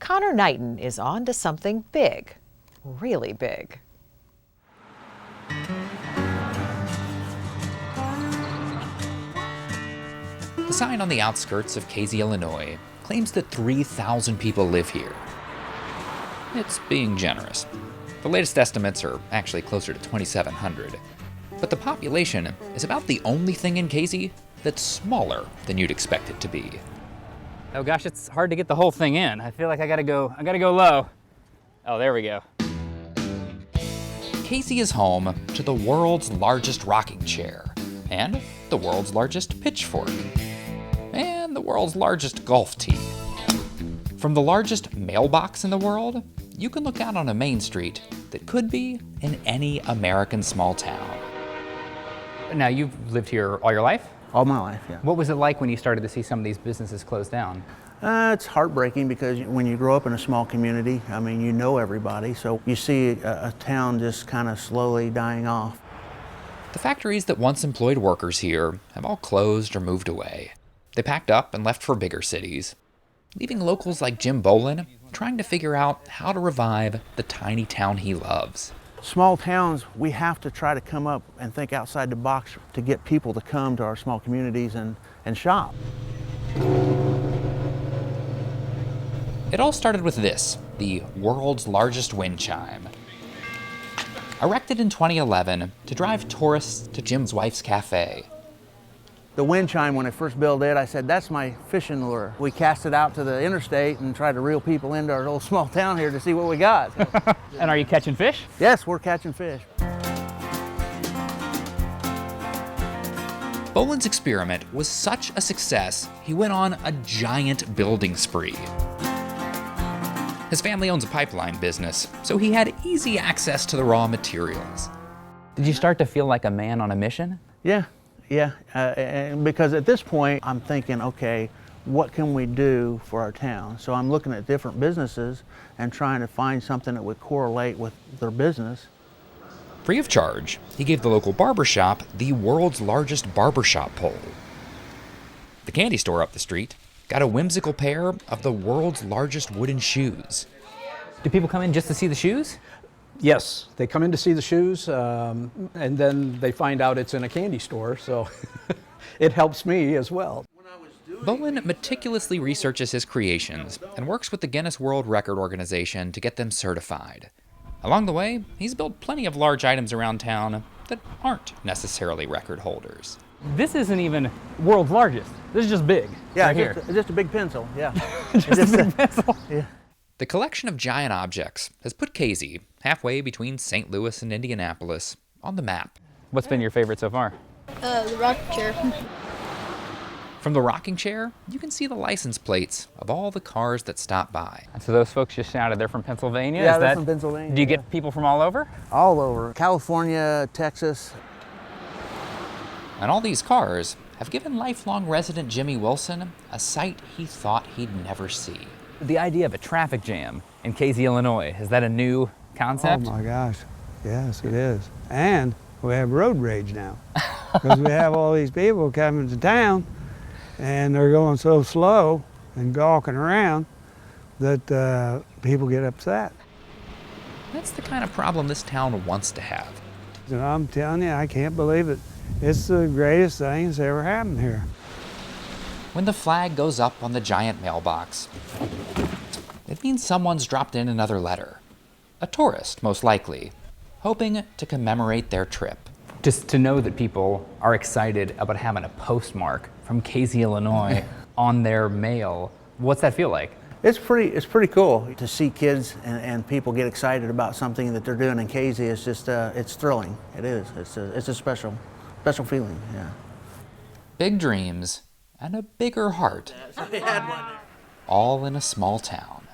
Conor Knighton is on to something big, really big. The sign on the outskirts of Casey, Illinois, claims that 3,000 people live here. It's being generous. The latest estimates are actually closer to 2,700. But the population is about the only thing in Casey that's smaller than you'd expect it to be. Oh gosh, it's hard to get the whole thing in. I feel like I gotta go low. Oh, there we go. Casey is home to the world's largest rocking chair, and the world's largest pitchfork, and the world's largest golf tee. From the largest mailbox in the world, you can look out on a main street that could be in any American small town. Now, you've lived here all your life? All my life, yeah. What was it like when you started to see some of these businesses close down? It's heartbreaking because when you grow up in a small community, I mean, you know everybody, so you see a town just kind of slowly dying off. The factories that once employed workers here have all closed or moved away. They packed up and left for bigger cities, leaving locals like Jim Bolin trying to figure out how to revive the tiny town he loves. Small towns, we have to try to come up and think outside the box to get people to come to our small communities and shop. It all started with this, the world's largest wind chime. Erected in 2011 to drive tourists to Jim's wife's cafe. The wind chime, when I first built it, I said, that's my fishing lure. We cast it out to the interstate and tried to reel people into our little small town here to see what we got. And are you catching fish? Yes, we're catching fish. Bolin's experiment was such a success, he went on a giant building spree. His family owns a pipeline business, so he had easy access to the raw materials. Did you start to feel like a man on a mission? Yeah. And because at this point, I'm thinking, okay, what can we do for our town? So I'm looking at different businesses and trying to find something that would correlate with their business. Free of charge, he gave the local barbershop the world's largest barbershop pole. The candy store up the street got a whimsical pair of the world's largest wooden shoes. Do people come in just to see the shoes? Yes, they come in to see the shoes, and then they find out it's in a candy store, so it helps me as well. Bolin meticulously researches his creations and works with the Guinness World Record Organization to get them certified. Along the way, he's built plenty of large items around town that aren't necessarily record holders. This isn't even world's largest. This is just big. Yeah, right here. Just a big pencil, yeah. Just a big pencil. Yeah. The collection of giant objects has put Casey, halfway between St. Louis and Indianapolis, on the map. What's been your favorite so far? The rocking chair. From the rocking chair, you can see the license plates of all the cars that stop by. So those folks just shouted they're from Pennsylvania? Yeah, they're from Pennsylvania. Do you get people from all over? All over. California, Texas. And all these cars have given lifelong resident Jimmy Wilson a sight he thought he'd never see. The idea of a traffic jam in Casey, Illinois, is that a new concept? Oh my gosh, yes it is. And we have road rage now because we have all these people coming to town and they're going so slow and gawking around that people get upset. That's the kind of problem this town wants to have. And I'm telling you, I can't believe it. It's the greatest thing that's ever happened here. When the flag goes up on the giant mailbox, it means someone's dropped in another letter. A tourist, most likely, hoping to commemorate their trip. Just to know that people are excited about having a postmark from Casey, Illinois on their mail, what's that feel like? It's pretty cool to see kids and people get excited about something that they're doing in Casey. It's just, it's thrilling. It is. It's a special feeling, yeah. Big dreams and a bigger heart, all in a small town.